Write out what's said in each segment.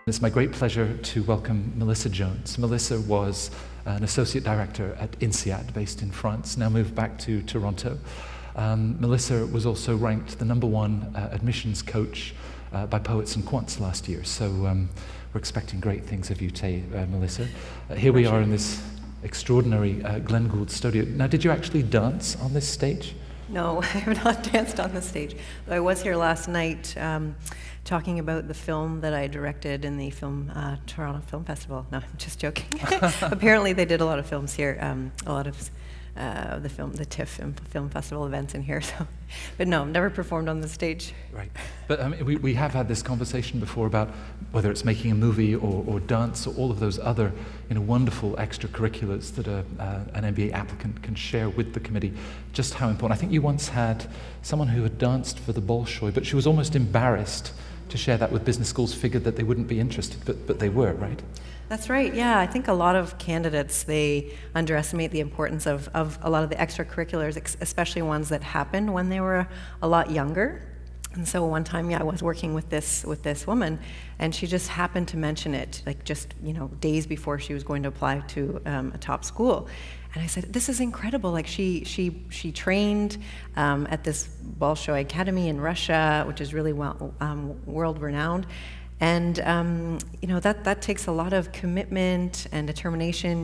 It's my great pleasure to welcome Melissa Jones. Melissa was an associate director at INSEAD, based in France, now moved back to Toronto. Melissa was also ranked the #1 admissions coach by Poets and Quants last year. So we're expecting great things of you, Melissa. Here we are in this extraordinary Glenn Gould studio. Now, did you actually dance on this stage? No, I have not danced on the stage. I was here last night talking about the film that I directed in the Toronto Film Festival. No, I'm just joking. Apparently they did a lot of films here, a lot of the TIFF Film Festival events in here. So, but no, I've never performed on the stage. Right, but I mean, we have had this conversation before about whether it's making a movie or dance or all of those other wonderful extracurriculars that an MBA applicant can share with the committee, just how important. I think you once had someone who had danced for the Bolshoi, but she was almost embarrassed to share that with business schools, figured that they wouldn't be interested, but they were, right? That's right, yeah. I think a lot of candidates, they underestimate the importance of a lot of the extracurriculars, especially ones that happened when they were a lot younger. And so one time, I was working with this woman, and she just happened to mention it, like just days before she was going to apply to a top school. And I said, "This is incredible! Like she trained at this Bolshoi Academy in Russia, which is really world renowned." And that takes a lot of commitment and determination,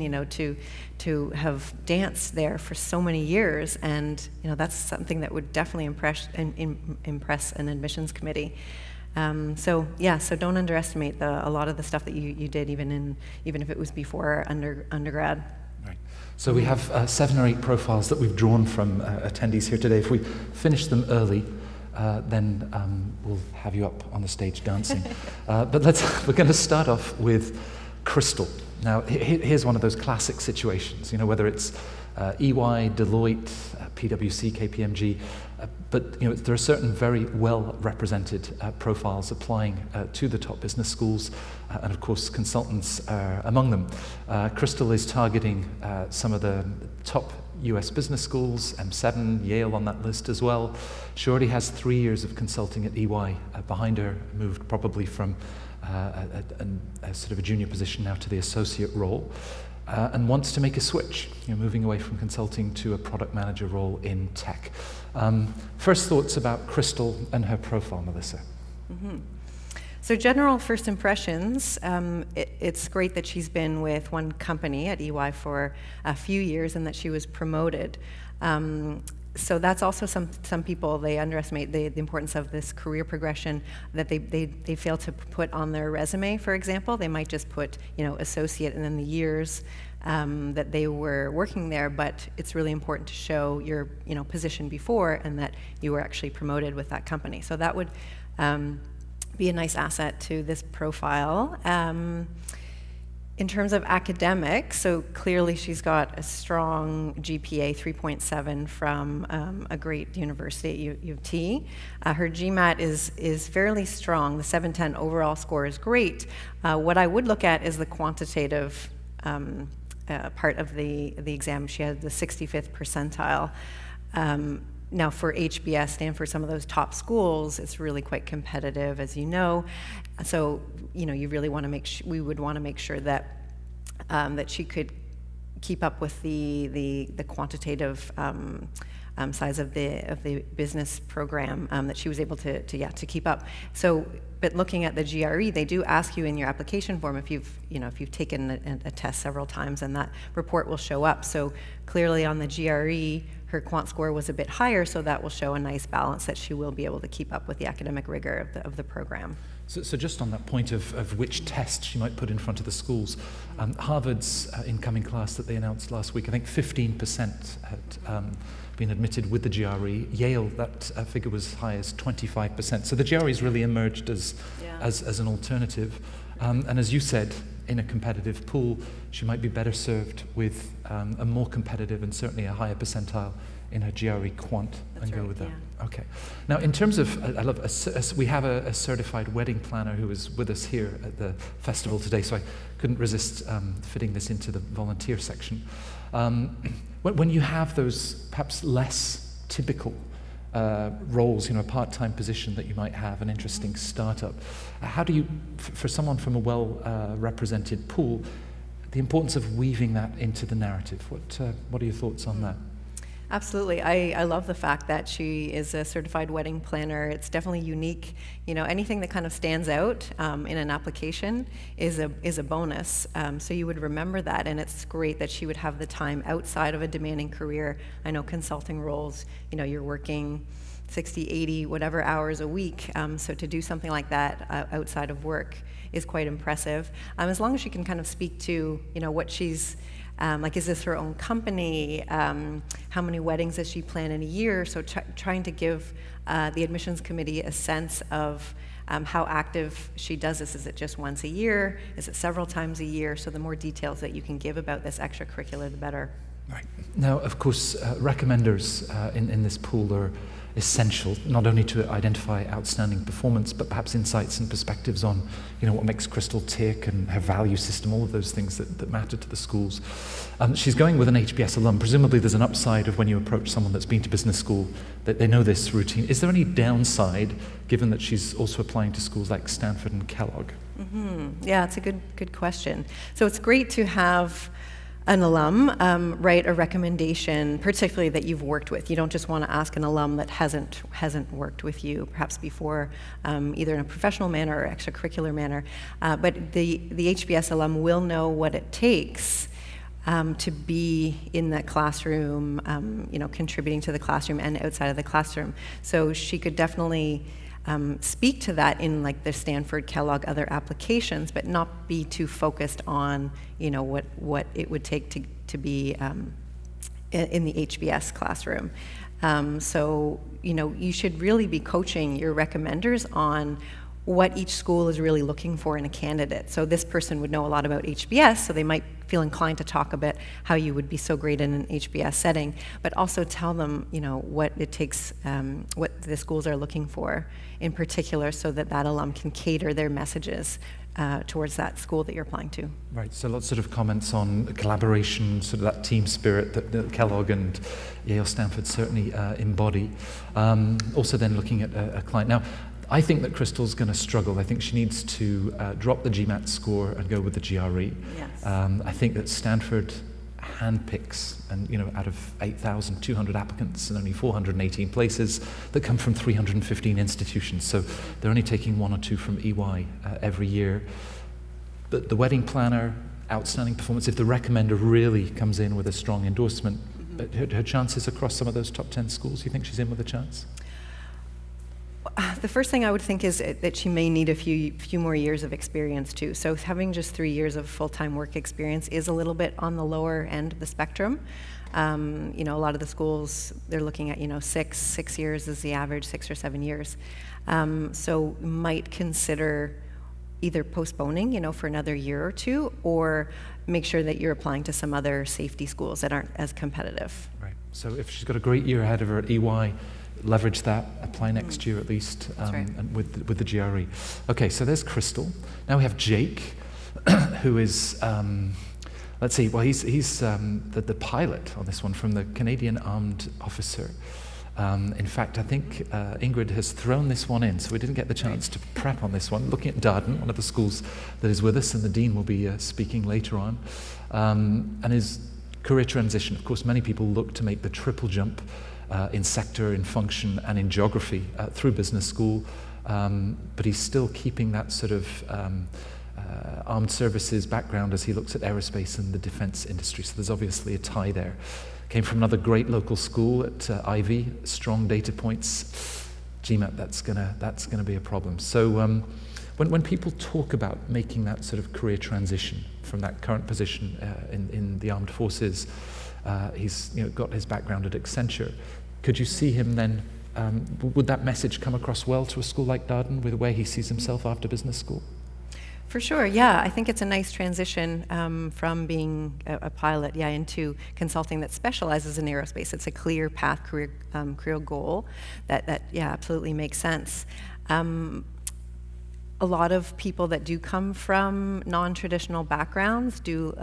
to have danced there for so many years, and that's something that would definitely impress an admissions committee. So don't underestimate a lot of the stuff that you did, even if it was before undergrad. Right. So we have 7 or 8 profiles that we've drawn from attendees here today. If we finish them early, then we'll have you up on the stage dancing. But we're going to start off with Crystal. Now, here's one of those classic situations, whether it's EY, Deloitte, PwC, KPMG, but there are certain very well-represented profiles applying to the top business schools, and of course consultants are among them. Crystal is targeting some of the top US business schools, M7, Yale on that list as well. She already has 3 years of consulting at EY behind her, moved probably from a sort of a junior position now to the associate role, and wants to make a switch, moving away from consulting to a product manager role in tech. First thoughts about Crystal and her profile, Melissa? Mm-hmm. So general first impressions, it's great that she's been with one company at EY for a few years and that she was promoted. So that's also some people, they underestimate the importance of this career progression that they fail to put on their resume, for example. They might just put associate and then the years that they were working there, but it's really important to show your position before and that you were actually promoted with that company. So that would be a nice asset to this profile. In terms of academics, so clearly she's got a strong GPA, 3.7 from a great university at U of T. Her GMAT is fairly strong. The 710 overall score is great. What I would look at is the quantitative part of the exam. She had the 65th percentile. Now for HBS, stand for some of those top schools, it's really quite competitive, as you know. So, you really want to we would want to make sure that that she could keep up with the quantitative size of the business program, that she was able to keep up. So, but looking at the GRE, they do ask you in your application form if you've taken a test several times, and that report will show up. So clearly on the GRE, her quant score was a bit higher, so that will show a nice balance that she will be able to keep up with the academic rigor of the program. So just on that point of which test she might put in front of the schools, Harvard's incoming class that they announced last week, I think 15% had been admitted with the GRE. Yale, that figure was as high as 25%. So the GRE has really emerged as an alternative. And as you said, in a competitive pool, she might be better served with a more competitive and certainly a higher percentile in her GRE quant. That's and right, go with that. Yeah. Okay. Now, in terms of, we have a certified wedding planner who is with us here at the festival today, so I couldn't resist fitting this into the volunteer section. When you have those perhaps less typical roles, a part-time position that you might have, an interesting startup. How do you, for someone from a well-represented pool, the importance of weaving that into the narrative? What are your thoughts on that? Absolutely. I love the fact that she is a certified wedding planner. It's definitely unique. Anything that kind of stands out in an application is a bonus. So you would remember that, and it's great that she would have the time outside of a demanding career. I know consulting roles, you're working 60, 80, whatever hours a week. So to do something like that outside of work is quite impressive. As long as she can kind of speak to, what she's like, is this her own company? How many weddings does she plan in a year? So trying to give the admissions committee a sense of how active she does this. Is it just once a year? Is it several times a year? So the more details that you can give about this extracurricular, the better. Right. Now, of course, recommenders in this pool are essential, not only to identify outstanding performance, but perhaps insights and perspectives on, what makes Crystal tick and her value system, all of those things that matter to the schools. She's going with an HBS alum. Presumably there's an upside of when you approach someone that's been to business school, that they know this routine. Is there any downside, given that she's also applying to schools like Stanford and Kellogg? Yeah, it's a good question. So it's great to have an alum write a recommendation, particularly that you've worked with. You don't just want to ask an alum that hasn't worked with you, perhaps before, either in a professional manner or extracurricular manner. But the HBS alum will know what it takes to be in that classroom, contributing to the classroom and outside of the classroom. So she could definitely speak to that in like the Stanford, Kellogg, other applications, but not be too focused on, what it would take to be in the HBS classroom. So, you should really be coaching your recommenders on what each school is really looking for in a candidate. So this person would know a lot about HBS, so they might feel inclined to talk a bit how you would be so great in an HBS setting, but also tell them, what it takes, what the schools are looking for in particular, so that alum can cater their messages towards that school that you're applying to. Right, so lots of comments on collaboration, sort of that team spirit that Kellogg and Yale, Stanford certainly embody. Also then looking at a client. Now, I think that Crystal's going to struggle. I think she needs to drop the GMAT score and go with the GRE. Yes. I think that Stanford handpicks, and out of 8,200 applicants and only 418 places that come from 315 institutions. So they're only taking one or two from EY every year. But the wedding planner, outstanding performance. If the recommender really comes in with a strong endorsement, her chances across some of those top 10 schools, you think she's in with a chance? The first thing I would think is that she may need a few more years of experience too. So having just 3 years of full-time work experience is a little bit on the lower end of the spectrum. A lot of the schools, they're looking at, 6 years is the average, 6 or 7 years. So might consider either postponing, for another year or two, or make sure that you're applying to some other safety schools that aren't as competitive. Right. So if she's got a great year ahead of her at EY, leverage that, apply next year at least, right. and with the GRE. Okay, so there's Crystal. Now we have Jake, who is, let's see, well, he's the pilot on this one from the Canadian Armed Officer. In fact, I think Ingrid has thrown this one in, so we didn't get the chance to prep on this one. Looking at Darden, one of the schools that is with us, and the Dean will be speaking later on, and his career transition. Of course, many people look to make the triple jump in sector, in function, and in geography through business school, but he's still keeping that sort of armed services background as he looks at aerospace and the defense industry. So there's obviously a tie there. Came from another great local school at Ivy, strong data points. GMAT, that's gonna be a problem. So when people talk about making that sort of career transition from that current position in the armed forces, he's got his background at Accenture. Could you see him then, would that message come across well to a school like Darden with the way he sees himself after business school? For sure, yeah. I think it's a nice transition from being a pilot, into consulting that specializes in aerospace. It's a clear path, career goal that absolutely makes sense. A lot of people that do come from non-traditional backgrounds do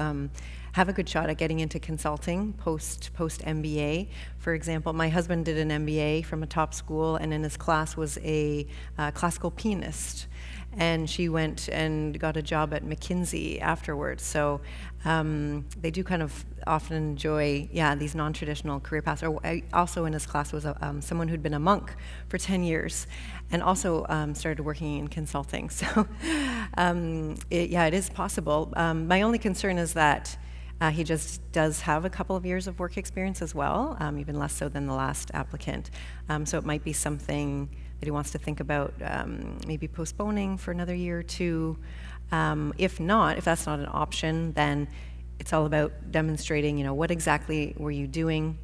have a good shot at getting into consulting post MBA. For example, my husband did an MBA from a top school, and in his class was a classical pianist. And she went and got a job at McKinsey afterwards. So they do kind of often enjoy, these non-traditional career paths. Also in his class was someone who'd been a monk for 10 years and also started working in consulting. So it is possible. My only concern is that he just does have a couple of years of work experience as well, even less so than the last applicant. So it might be something that he wants to think about maybe postponing for another year or two. If that's not an option, then it's all about demonstrating, what exactly were you doing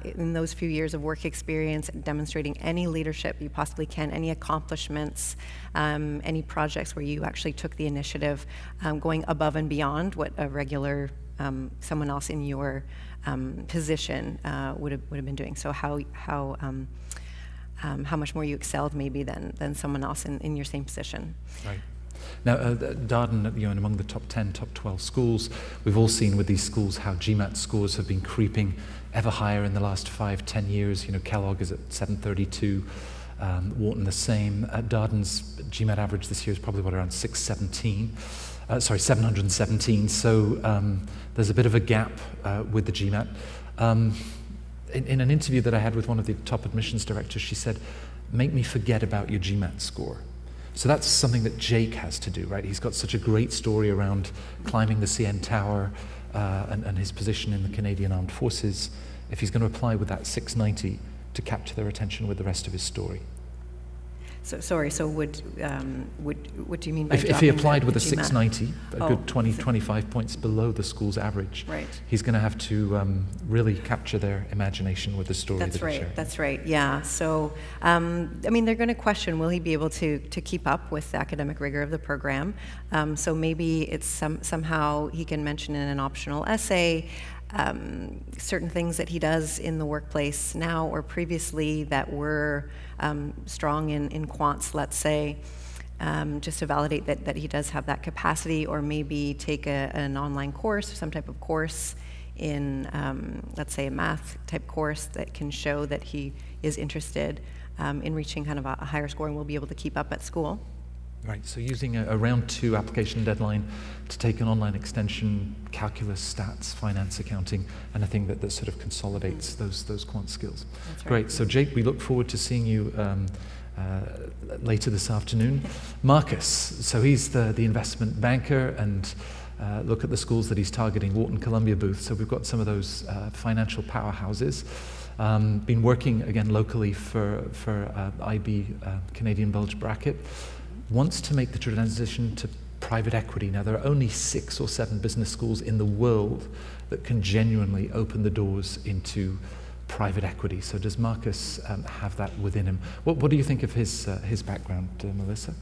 in those few years of work experience, demonstrating any leadership you possibly can, any accomplishments, any projects where you actually took the initiative, going above and beyond what a regular someone else in your position would have been doing. So how much more you excelled maybe than someone else in your same position. Right. Now, Darden, and among the top 10, top 12 schools, we've all seen with these schools how GMAT scores have been creeping ever higher in the last 5-10 years. Kellogg is at 732, Wharton the same. Darden's GMAT average this year is probably around 717. So there's a bit of a gap with the GMAT. In an interview that I had with one of the top admissions directors, she said, "Make me forget about your GMAT score." So that's something that Jake has to do, right? He's got such a great story around climbing the CN Tower and his position in the Canadian Armed Forces. If he's going to apply with that 690 to capture their attention with the rest of his story. So sorry. So what do you mean by if he applied with a GMAT? 690, a good 25 points below the school's average, right, he's going to have to really capture their imagination with the story that he's sharing. That's right. Yeah. So they're going to question: will he be able to keep up with the academic rigor of the program? So maybe it's somehow he can mention in an optional essay certain things that he does in the workplace now or previously that were strong in quants, let's say, just to validate that he does have that capacity, or maybe take an online course or some type of course in, let's say, a math type course that can show that he is interested in reaching kind of a higher score and will be able to keep up at school. Right, so using a round 2 application deadline to take an online extension, calculus, stats, finance, accounting, anything that sort of consolidates those quant skills. That's right. Great, so Jake, we look forward to seeing you later this afternoon. Marcus, so he's the investment banker, and look at the schools that he's targeting, Wharton, Columbia, Booth. So we've got some of those financial powerhouses. Been working, again, locally for IB, Canadian Bulge Bracket. Wants to make the transition to private equity. Now, there are only 6 or 7 business schools in the world that can genuinely open the doors into private equity. So does Marcus have that within him? What do you think of his background, Melissa?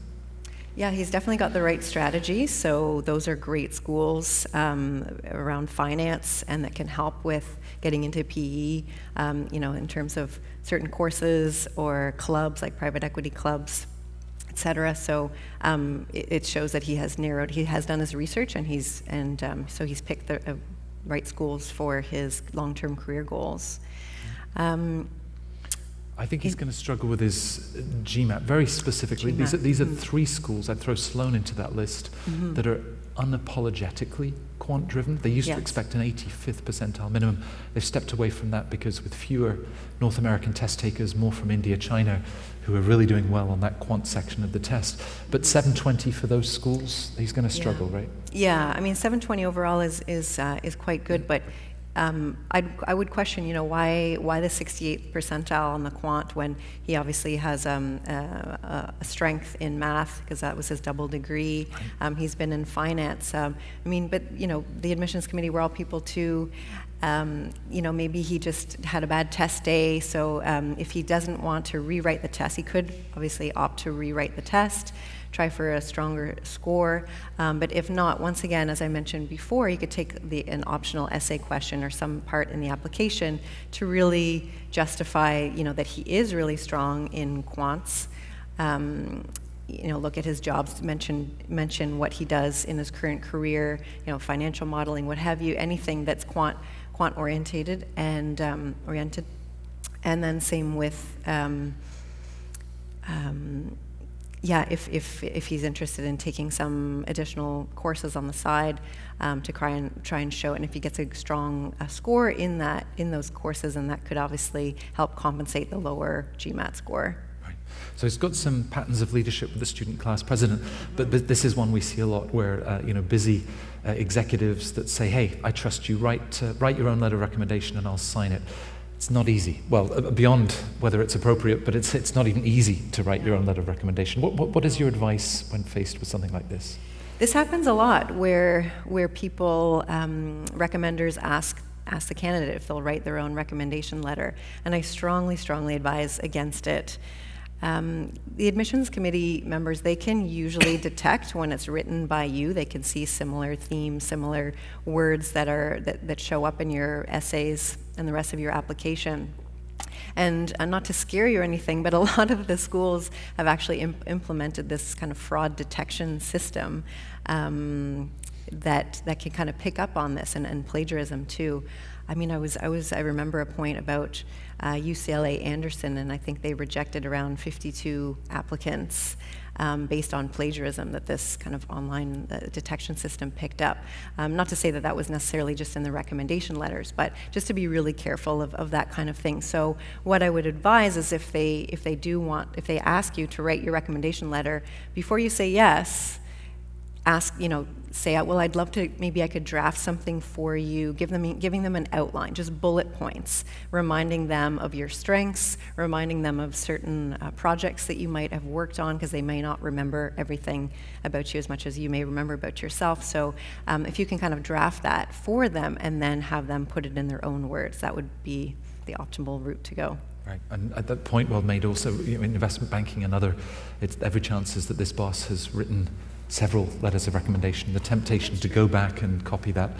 Yeah, he's definitely got the right strategy. So those are great schools around finance and that can help with getting into PE, in terms of certain courses or clubs like private equity clubs, etc. So it shows that he has done his research, and so he's picked the right schools for his long-term career goals. I think he's going to struggle with his GMAT very specifically. These are 3 schools, I'd throw Sloan into that list, that are unapologetically quant-driven. They used to expect an 85th percentile minimum. They've stepped away from that because with fewer North American test takers, more from India, China, who are really doing well on that quant section of the test. But 720 for those schools, he's going to struggle, right? Yeah, 720 overall is quite good, but I would question, why the 68th percentile on the quant when he obviously has a strength in math, because that was his double degree. Right. He's been in finance. But the admissions committee were all people too. Maybe he just had a bad test day. So if he doesn't want to rewrite the test, he could obviously opt to rewrite the test, try for a stronger score. But if not, once again, as I mentioned before, you could take an optional essay question or some part in the application to really justify, that he is really strong in quants. look at his jobs, mention what he does in his current career, financial modeling, what have you, anything that's quant oriented and oriented. And then same with, if he's interested in taking some additional courses on the side to try and show it, and if he gets a strong score in those courses, and that could obviously help compensate the lower GMAT score. Right. So he's got some patterns of leadership with the student class president, but this is one we see a lot where busy executives that say, "Hey, I trust you. Write your own letter of recommendation, and I'll sign it." It's not easy. Well, beyond whether it's appropriate, but it's not even easy to write your own letter of recommendation. What is your advice when faced with something like this? This happens a lot, where people, recommenders ask the candidate if they'll write their own recommendation letter, and I strongly advise against it. The admissions committee members, they can usually detect when it's written by you. They can see similar themes, similar words that show up in your essays and the rest of your application. And not to scare you or anything, but a lot of the schools have actually implemented this kind of fraud detection system that can kind of pick up on this, and plagiarism too. I mean, I remember a point about UCLA Anderson, and I think they rejected around 52 applicants based on plagiarism that this kind of online detection system picked up. Not to say that that was necessarily just in the recommendation letters, but just to be really careful of that kind of thing. So what I would advise is if they ask you to write your recommendation letter, before you say yes, ask, say, well, I'd love to, maybe I could draft something for you, giving them an outline, just bullet points, reminding them of your strengths, reminding them of certain projects that you might have worked on, because they may not remember everything about you as much as you may remember about yourself. So if you can kind of draft that for them and then have them put it in their own words, that would be the optimal route to go. Right, and at that point well made also, in investment banking and other, it's every chance is that this boss has written several letters of recommendation, the temptation to go back and copy that.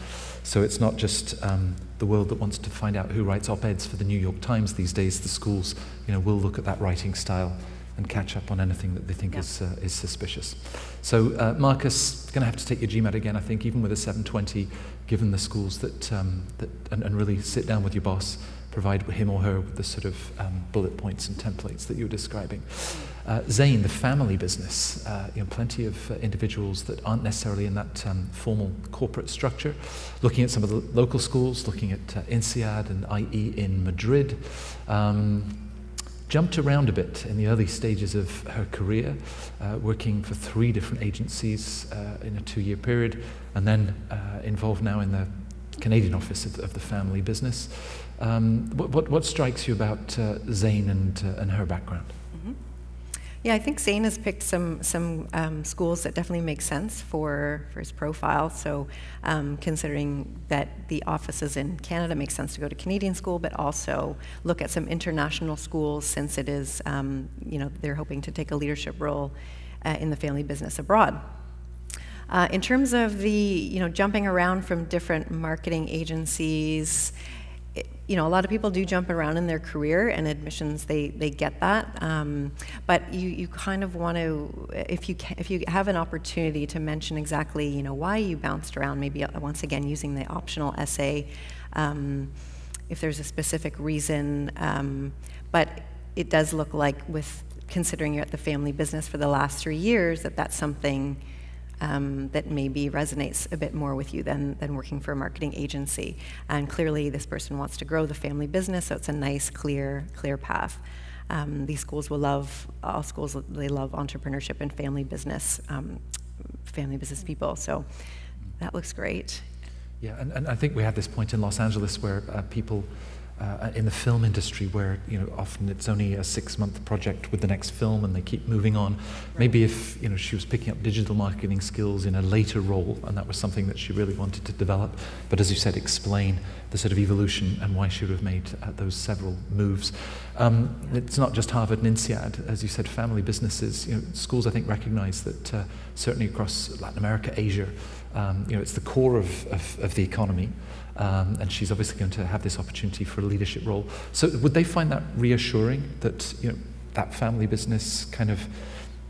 So it's not just the world that wants to find out who writes op-eds for the New York Times these days. The schools, will look at that writing style and catch up on anything that they think is suspicious. So Marcus, going to have to take your GMAT again, I think, even with a 720, given the schools and really sit down with your boss, provide him or her with the sort of bullet points and templates that you were describing. Zane, the family business, plenty of individuals that aren't necessarily in that formal corporate structure, looking at some of the local schools, looking at INSEAD and IE in Madrid, jumped around a bit in the early stages of her career, working for 3 different agencies in a 2-year period, and then involved now in the Canadian office of the family business. What strikes you about Zane and her background? Mm-hmm. Yeah, I think Zane has picked some schools that definitely make sense for his profile. So considering that the office is in Canada, it makes sense to go to Canadian school, but also look at some international schools, since it is, they're hoping to take a leadership role in the family business abroad. In terms of the, jumping around from different marketing agencies, a lot of people do jump around in their career, and admissions, they get that. But you kind of want to, if you have an opportunity to mention exactly, why you bounced around, maybe once again using the optional essay, if there's a specific reason. But it does look like, with considering you're at the family business for the last 3 years, that's something that maybe resonates a bit more with you than working for a marketing agency. And clearly this person wants to grow the family business, so it's a nice, clear path. These schools will love, all schools, they love entrepreneurship and family business people, so that looks great. Yeah, and I think we have this point in Los Angeles where people in the film industry, where often it's only a 6-month project with the next film and they keep moving on. Right. Maybe if she was picking up digital marketing skills in a later role, and that was something that she really wanted to develop, but as you said, explain the sort of evolution and why she would have made those several moves. It's not just Harvard and INSEAD, as you said, family businesses. Schools I think recognize that certainly across Latin America, Asia, it's the core of the economy. And she's obviously going to have this opportunity for a leadership role. So would they find that reassuring, that that family business kind of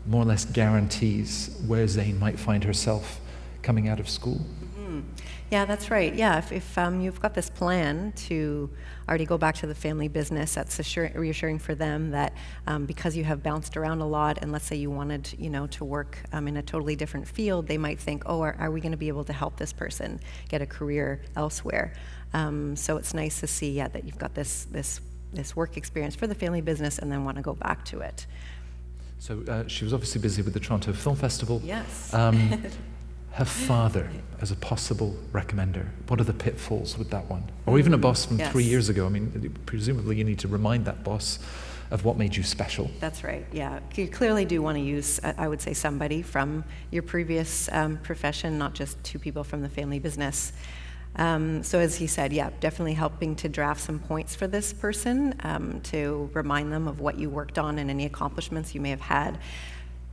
more or less guarantees where Zane might find herself coming out of school? Yeah, that's right. Yeah, if you've got this plan to already go back to the family business, that's reassuring for them that because you have bounced around a lot, and let's say you wanted, to work in a totally different field, they might think, oh, are we going to be able to help this person get a career elsewhere? So it's nice to see, that you've got this work experience for the family business and then want to go back to it. So she was obviously busy with the Toronto Film Festival. Yes. Her father as a possible recommender. What are the pitfalls with that one? Or even a boss from 3 years ago. I mean, presumably you need to remind that boss of what made you special. That's right, yeah. You clearly do want to use, I would say, somebody from your previous profession, not just two people from the family business. So as he said, definitely helping to draft some points for this person to remind them of what you worked on and any accomplishments you may have had.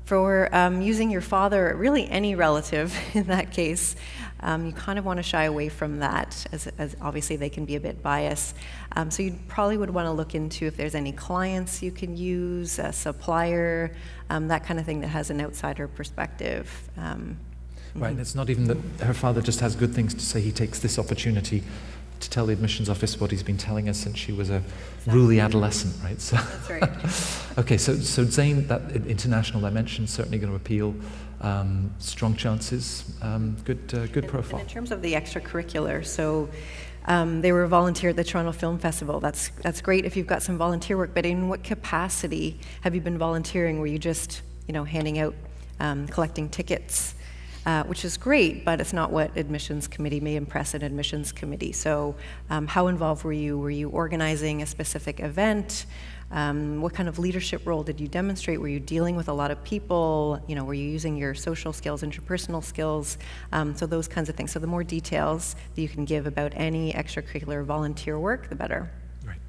For using your father, really any relative in that case, you kind of want to shy away from that, as obviously they can be a bit biased. So you probably would want to look into if there's any clients you can use, a supplier, that kind of thing that has an outsider perspective. Right, it's not even that her father just has good things to say. He takes this opportunity to tell the admissions office what he's been telling us since she was a ruly adolescent, right? So that's right. Okay, so Zane, that international dimension certainly going to appeal. Strong chances, good profile. And in terms of the extracurricular, so they were a volunteer at the Toronto Film Festival. That's great if you've got some volunteer work, but in what capacity have you been volunteering? Were you just, handing out, collecting tickets? Which is great, but it's not what admissions committee may impress an admissions committee. So how involved were you? Were you organizing a specific event? What kind of leadership role did you demonstrate? Were you dealing with a lot of people? Were you using your social skills, interpersonal skills? So those kinds of things. So the more details that you can give about any extracurricular volunteer work, the better. Right.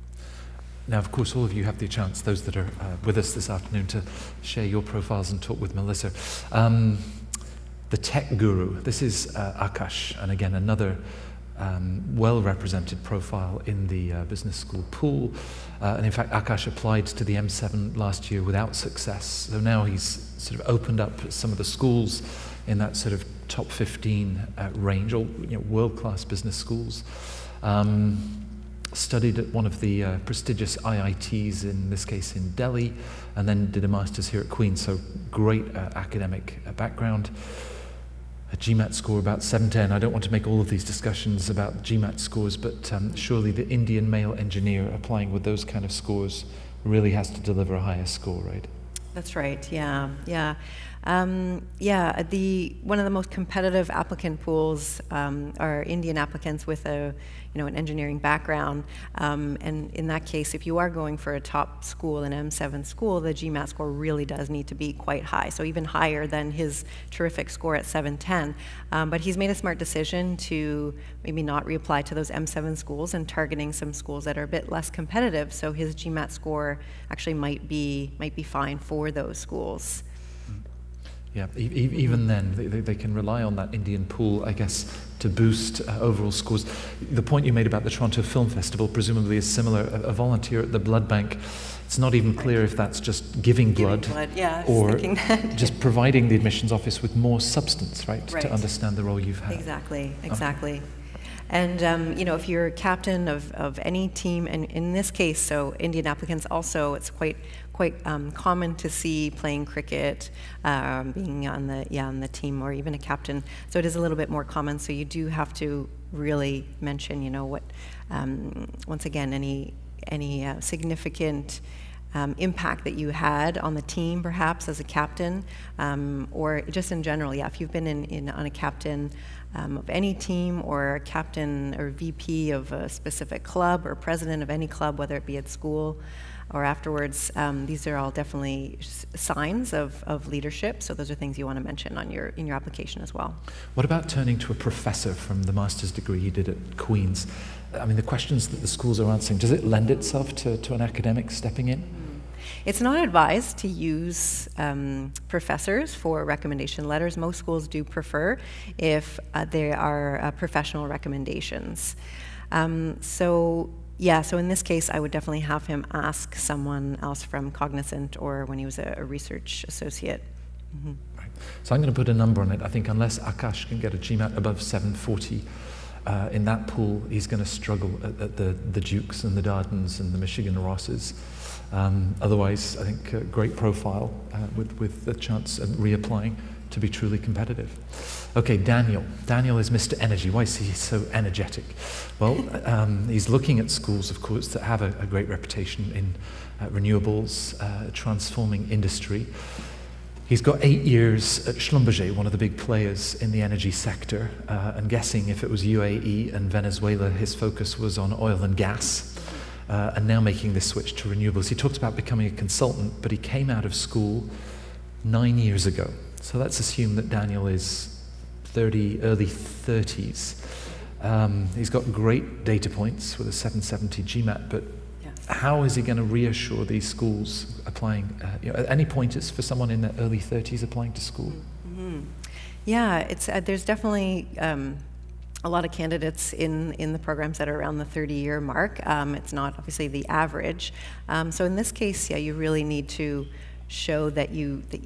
Now, of course, all of you have the chance, those that are with us this afternoon, to share your profiles and talk with Melissa. The tech guru, this is Akash, and again, another well-represented profile in the business school pool. And in fact, Akash applied to the M7 last year without success. So now he's sort of opened up some of the schools in that sort of top 15 range, all world-class business schools. Studied at one of the prestigious IITs, in this case in Delhi, and then did a master's here at Queen's, so great academic background. A GMAT score about 710. I don't want to make all of these discussions about GMAT scores, but surely the Indian male engineer applying with those kind of scores really has to deliver a higher score, right? That's right, yeah. One of the most competitive applicant pools are Indian applicants with an engineering background, and in that case, if you are going for a top school, an M7 school, the GMAT score really does need to be quite high, so even higher than his terrific score at 710. But he's made a smart decision to maybe not reapply to those M7 schools and targeting some schools that are a bit less competitive, so his GMAT score actually might be fine for those schools. Yeah, even then, they can rely on that Indian pool, I guess, to boost overall scores. The point you made about the Toronto Film Festival presumably is similar. A volunteer at the blood bank, it's not even clear if that's just giving blood or just providing the admissions office with more substance, right, to understand the role you've had. Exactly. And if you're a captain of any team, and in this case, so Indian applicants also, it's quite common to see playing cricket, being on the team, or even a captain. So it is a little bit more common. So you do have to really mention, what, once again, any significant impact that you had on the team, perhaps as a captain, or just in general. If you've been on a captain of any team, or a captain or VP of a specific club, or president of any club, whether it be at school or afterwards, these are all definitely signs of leadership. So those are things you want to mention in your application as well. What about turning to a professor from the master's degree you did at Queen's? I mean, the questions that the schools are answering, does it lend itself to an academic stepping in? It's not advised to use professors for recommendation letters. Most schools do prefer if they are professional recommendations. So in this case, I would definitely have him ask someone else from Cognizant, or when he was a research associate. Right. So I'm going to put a number on it. I think unless Akash can get a GMAT above 740 in that pool, he's going to struggle at the Dukes and the Dardens and the Michigan Rosses. Otherwise, I think a great profile with the chance of reapplying to be truly competitive. Okay, Daniel. Daniel is Mr. Energy. Why is he so energetic? Well, he's looking at schools, of course, that have a great reputation in renewables, transforming industry. He's got 8 years at Schlumberger, one of the big players in the energy sector. I'm guessing if it was UAE and Venezuela, his focus was on oil and gas, and now making this switch to renewables. He talked about becoming a consultant, but he came out of school 9 years ago. So let's assume that Daniel is early 30s. He's got great data points with a 770 GMAT, but how is he going to reassure these schools applying? At any point, it's for someone in their early 30s applying to school. Yeah, it's there's definitely a lot of candidates in the programs that are around the 30-year mark. It's not obviously the average. So in this case, yeah, you really need to show that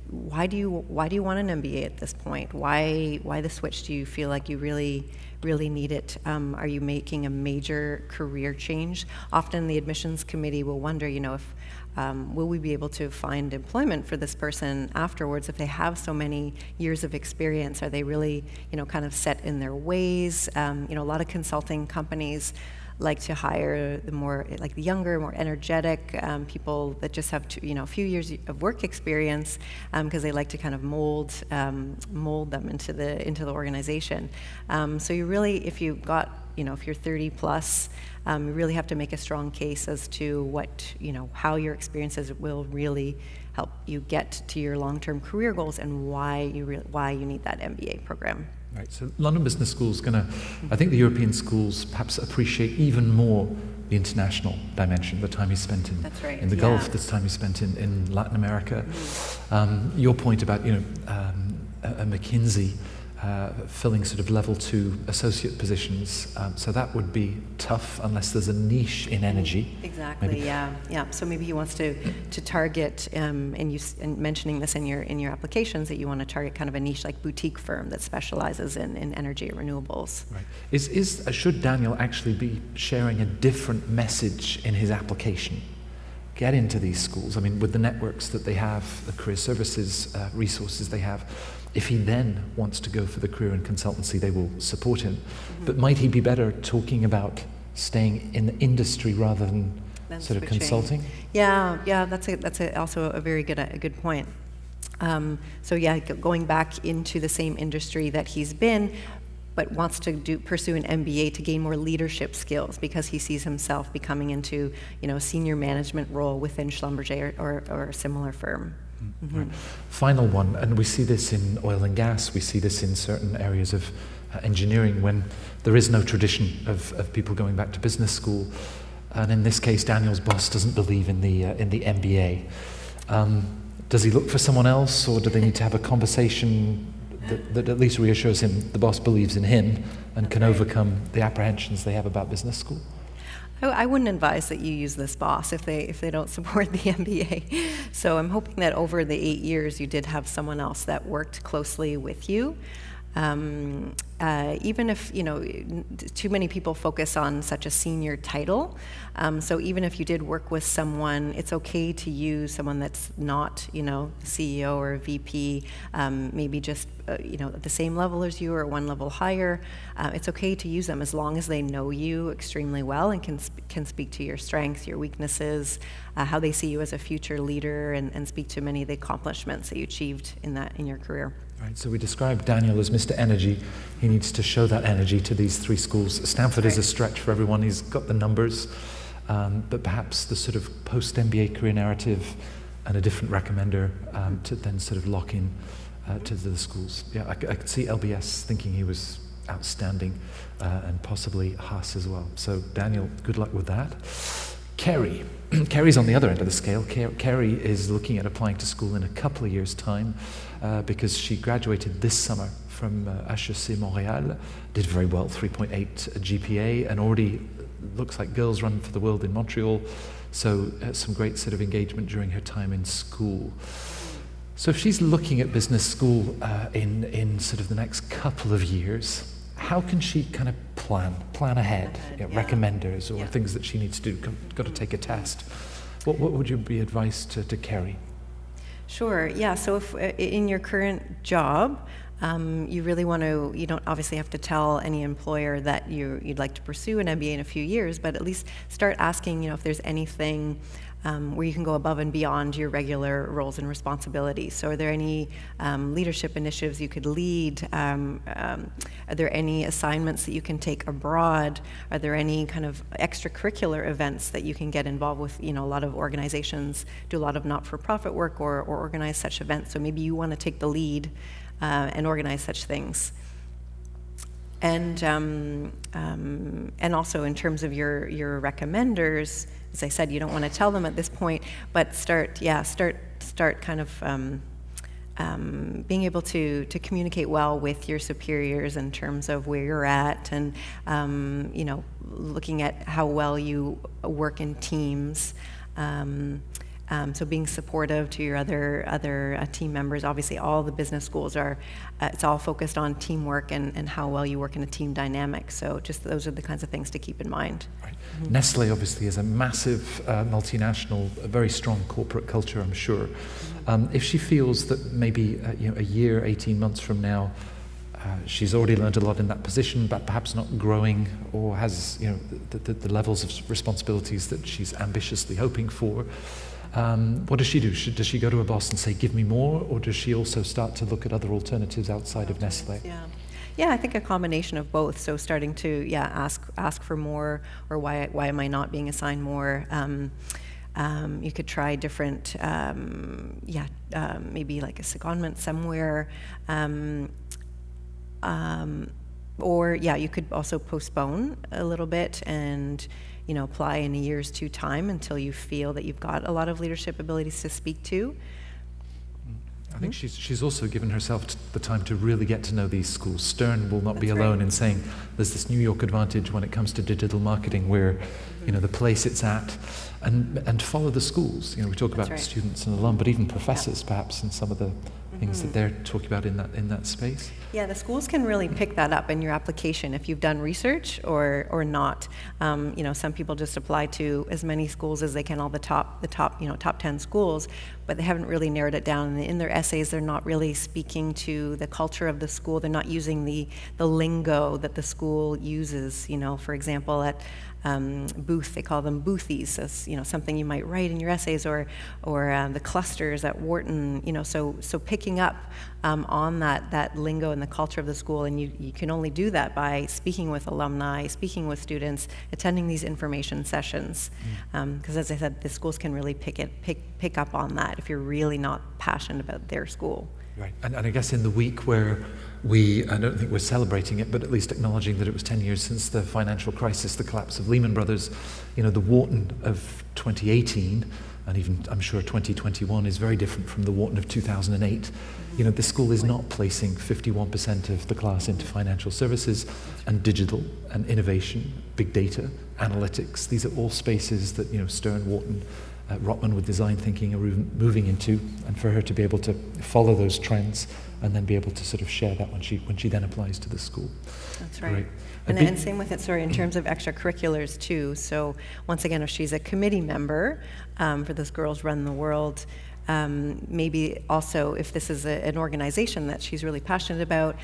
why do you want an MBA at this point? Why the switch? Do you feel like you really need it? Are you making a major career change? Often the admissions committee will wonder, if will we be able to find employment for this person afterwards if they have so many years of experience? Are they really, kind of set in their ways? A lot of consulting companies like to hire the younger, more energetic people that just have a few years of work experience because they like to kind of mold them into the organization. So you really, if you're 30 plus, you really have to make a strong case as to how your experiences will really help you get to your long-term career goals and why you need that MBA program. Right, so London Business School is going to, I think the European schools perhaps appreciate even more the international dimension, the time he spent in the Gulf, the time he spent in Latin America. Your point about, a McKinsey filling sort of level 2 associate positions, so that would be tough unless there's a niche in energy. Exactly. Maybe. Yeah. So maybe he wants to target, and mentioning this in your applications, that you want to target kind of a niche like boutique firm that specializes in energy or renewables. Right. Should Daniel actually be sharing a different message in his application? Get into these schools. I mean, with the networks that they have, the career services resources they have. If he then wants to go for the career in consultancy, they will support him. But might he be better talking about staying in the industry rather than sort of consulting? Yeah, that's also a very good point. So yeah, going back into the same industry that he's been, but wants to pursue an MBA to gain more leadership skills because he sees himself becoming into a senior management role within Schlumberger or a similar firm. Right. Final one, and we see this in oil and gas, we see this in certain areas of engineering when there is no tradition of people going back to business school, and in this case Daniel's boss doesn't believe in the MBA. Does he look for someone else, or do they need to have a conversation that at least reassures him the boss believes in him and can overcome the apprehensions they have about business school? I wouldn't advise that you use this boss if they don't support the MBA. So I'm hoping that over the 8 years you did have someone else that worked closely with you. Even if too many people focus on such a senior title, so even if you did work with someone, it's okay to use someone that's not CEO or a VP, maybe just at the same level as you or one level higher. It's okay to use them as long as they know you extremely well and can speak to your strengths, your weaknesses, how they see you as a future leader, and speak to many of the accomplishments that you achieved in your career. Right, so we described Daniel as Mr. Energy. He needs to show that energy to these 3 schools. Stanford is a stretch for everyone. He's got the numbers, but perhaps the sort of post-MBA career narrative and a different recommender to then sort of lock in to the schools. Yeah, I could see LBS thinking he was outstanding, and possibly Haas as well. So Daniel, good luck with that. Kerry. Kerry's on the other end of the scale. Kerry is looking at applying to school in a couple of years' time because she graduated this summer from HEC Montréal, did very well, 3.8 GPA, and already looks like girls run for the world in Montreal, so some great sort of engagement during her time in school. So if she's looking at business school in sort of the next couple of years, how can she kind of plan ahead, recommenders or things that she needs to do, got to take a test? What would you be advice to Kerry? Sure, yeah, so if in your current job, you really want to, you don't obviously have to tell any employer that you'd like to pursue an MBA in a few years, but at least start asking, if there's anything where you can go above and beyond your regular roles and responsibilities. So are there any leadership initiatives you could lead? Are there any assignments that you can take abroad? Are there any kind of extracurricular events that you can get involved with? A lot of organizations do a lot of not-for-profit work or organize such events. So maybe you want to take the lead and organize such things. And also in terms of your recommenders, as I said, you don't want to tell them at this point, but start kind of being able to communicate well with your superiors in terms of where you're at, and looking at how well you work in teams. So being supportive to your other team members. Obviously, all the business schools it's all focused on teamwork and how well you work in a team dynamic. So just those are the kinds of things to keep in mind. Right. Mm-hmm. Nestle obviously is a massive multinational, a very strong corporate culture, I'm sure. Mm-hmm. If she feels that maybe a year, 18 months from now, she's already learned a lot in that position, but perhaps not growing or has the levels of responsibilities that she's ambitiously hoping for. What does she do? Does she go to her boss and say, give me more, or does she also start to look at other alternatives outside of Nestle? Yeah, I think a combination of both. So starting to ask for more, or why am I not being assigned more? You could try different, maybe like a secondment somewhere. Or you could also postpone a little bit and apply in a year's time until you feel that you've got a lot of leadership abilities to speak to. I think she's also given herself the time to really get to know these schools. Stern will not be alone in saying there's this New York advantage when it comes to digital marketing, where the place it's at, and follow the schools. We talk about students and alum, but even professors perhaps, and some of the things that they're talking about in that space. Yeah, the schools can really pick that up in your application if you've done research or not. Some people just apply to as many schools as they can, all the top 10 schools, but they haven't really narrowed it down. And in their essays, they're not really speaking to the culture of the school. They're not using the lingo that the school uses. For example, at Booth, they call them boothies. So, something you might write in your essays, or the clusters at Wharton. So picking up on that lingo and the culture of the school, and you can only do that by speaking with alumni, speaking with students, attending these information sessions. Because as I said, the schools can really pick up on that if you're really not passionate about their school. Right, and I guess in the week where I don't think we're celebrating it, but at least acknowledging that it was 10 years since the financial crisis, the collapse of Lehman Brothers, the Wharton of 2018, and even I'm sure 2021 is very different from the Wharton of 2008. The school is not placing 51% of the class into financial services and digital and innovation, big data, analytics. These are all spaces that Stern, Wharton, Rotman with design thinking are moving into, and for her to be able to follow those trends and then be able to sort of share that when she then applies to the school. That's right. Great. And same with it, in terms of extracurriculars too. So once again, if she's a committee member for this Girls Run the World, maybe also if this is an organization that she's really passionate about,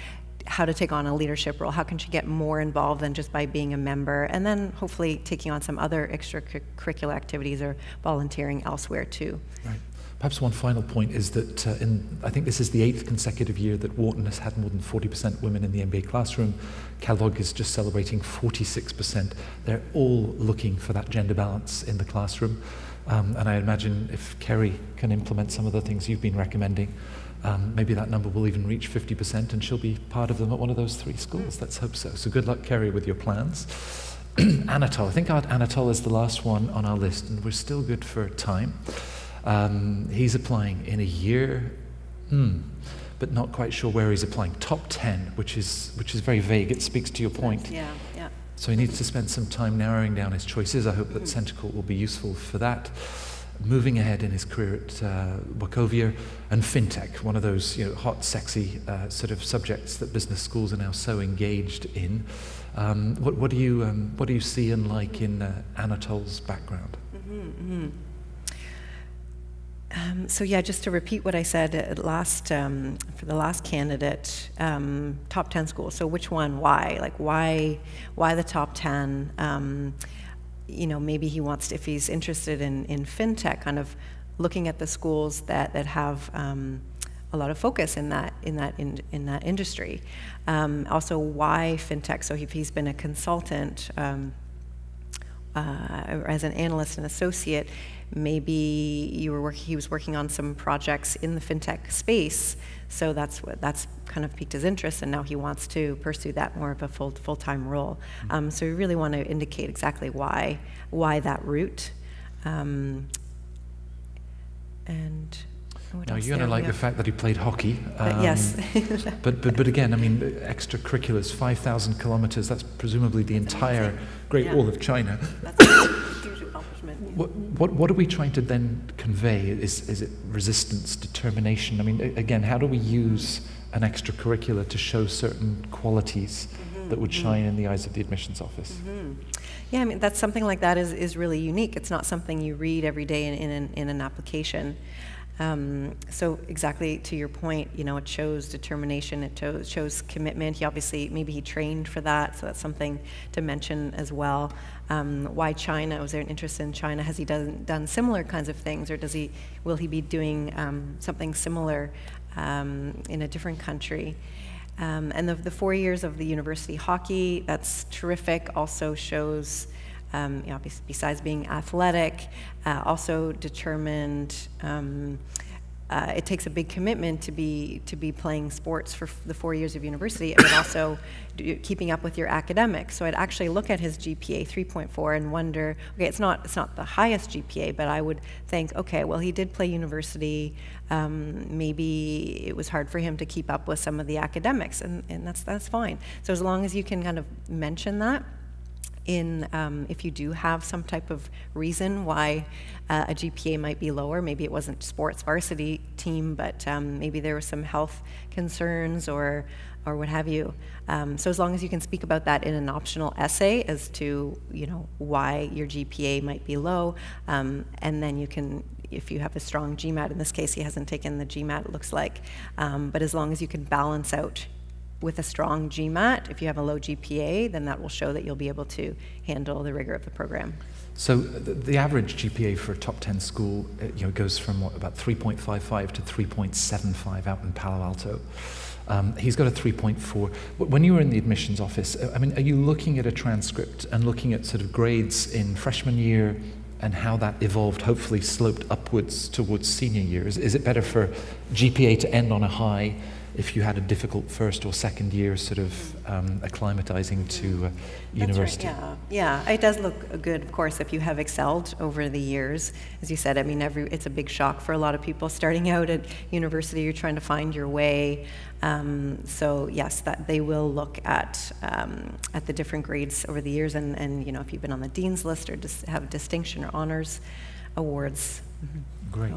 how to take on a leadership role, how can she get more involved than just by being a member, and then hopefully taking on some other extracurricular activities or volunteering elsewhere too. Right. Perhaps one final point is that I think this is the 8th consecutive year that Wharton has had more than 40% women in the MBA classroom. Kellogg is just celebrating 46%. They're all looking for that gender balance in the classroom. And I imagine if Kerry can implement some of the things you've been recommending, maybe that number will even reach 50%, and she'll be part of them at one of those 3 schools. Let's hope so. So good luck, Kerry, with your plans. Anatol, I think Anatol is the last one on our list, and we're still good for time. He's applying in a year, but not quite sure where he's applying. Top 10, which is very vague. It speaks to your point. Yeah. So he needs to spend some time narrowing down his choices. I hope that CentreCourt will be useful for that. moving ahead in his career at Wachovia, and fintech, one of those hot, sexy sort of subjects that business schools are now so engaged in. What do you see and like in Anatol's background? So yeah, just to repeat what I said for the last candidate, top 10 schools. So which one? Why? Like why the top 10? Maybe he wants to, if he's interested in fintech, kind of looking at the schools that have a lot of focus in that industry. Also, why fintech? So if he's been a consultant as an analyst and associate, maybe he was working on some projects in the fintech space, so that's kind of piqued his interest, and now he wants to pursue that more of a full-time role. So we really want to indicate exactly why that route. And what now else you're going to like the fact that he played hockey. Yes. but again, I mean, extracurriculars, 5,000 kilometers, that's presumably the entire Great Wall of China. That's a huge accomplishment. What are we trying to then convey? Is it resistance, determination? I mean, again, how do we use an extracurricular to show certain qualities that would shine in the eyes of the admissions office? Yeah, I mean, that's something like that is really unique. It's not something you read every day in an application. So exactly to your point, it shows determination, it shows commitment. Maybe he trained for that, so that's something to mention as well. Why China? Was there an interest in China? Has he done similar kinds of things, or will he be doing something similar in a different country? And the 4 years of the university hockey, that's terrific. Also shows, besides being athletic, also determined. It takes a big commitment to be playing sports for the 4 years of university, but also keeping up with your academics. So I'd actually look at his GPA 3.4 and wonder, okay, it's not the highest GPA, but I would think, okay, well, he did play university. Maybe it was hard for him to keep up with some of the academics, and that's fine. So as long as you can kind of mention that. If you do have some type of reason why a GPA might be lower, maybe it wasn't sports varsity team, but maybe there were some health concerns or what have you. So as long as you can speak about that in an optional essay as to why your GPA might be low, and then you can, if you have a strong GMAT, in this case he hasn't taken the GMAT, it looks like, but as long as you can balance out with a strong GMAT, if you have a low GPA, then that will show that you'll be able to handle the rigor of the program. So the average GPA for a top 10 school goes from about 3.55 to 3.75 out in Palo Alto. He's got a 3.4. When you were in the admissions office, I mean, are you looking at a transcript and looking at sort of grades in freshman year and how that evolved, hopefully sloped upwards towards senior year? Is it better for GPA to end on a high if you had a difficult first or second year sort of acclimatizing to university? That's right, yeah, it does look good, of course, if you have excelled over the years. As you said, I mean, it's a big shock for a lot of people starting out at university. You're trying to find your way. So yes, that they will look at the different grades over the years, and if you've been on the dean's list or just have distinction or honors awards. Great.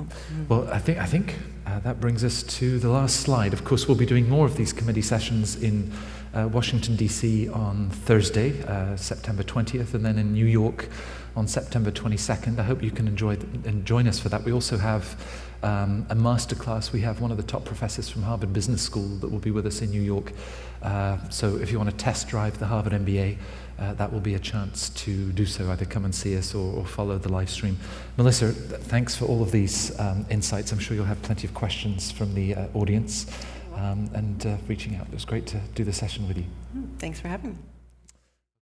Well, I think that brings us to the last slide. Of course, we'll be doing more of these committee sessions in Washington, D.C. on Thursday, September 20th, and then in New York on September 22nd. I hope you can join us for that. We also have a masterclass. We have one of the top professors from Harvard Business School that will be with us in New York. So if you want to test drive the Harvard MBA, that will be a chance to do so. Either come and see us or follow the live stream. Melissa, thanks for all of these insights. I'm sure you'll have plenty of questions from the audience and reaching out. It was great to do the session with you. Thanks for having me.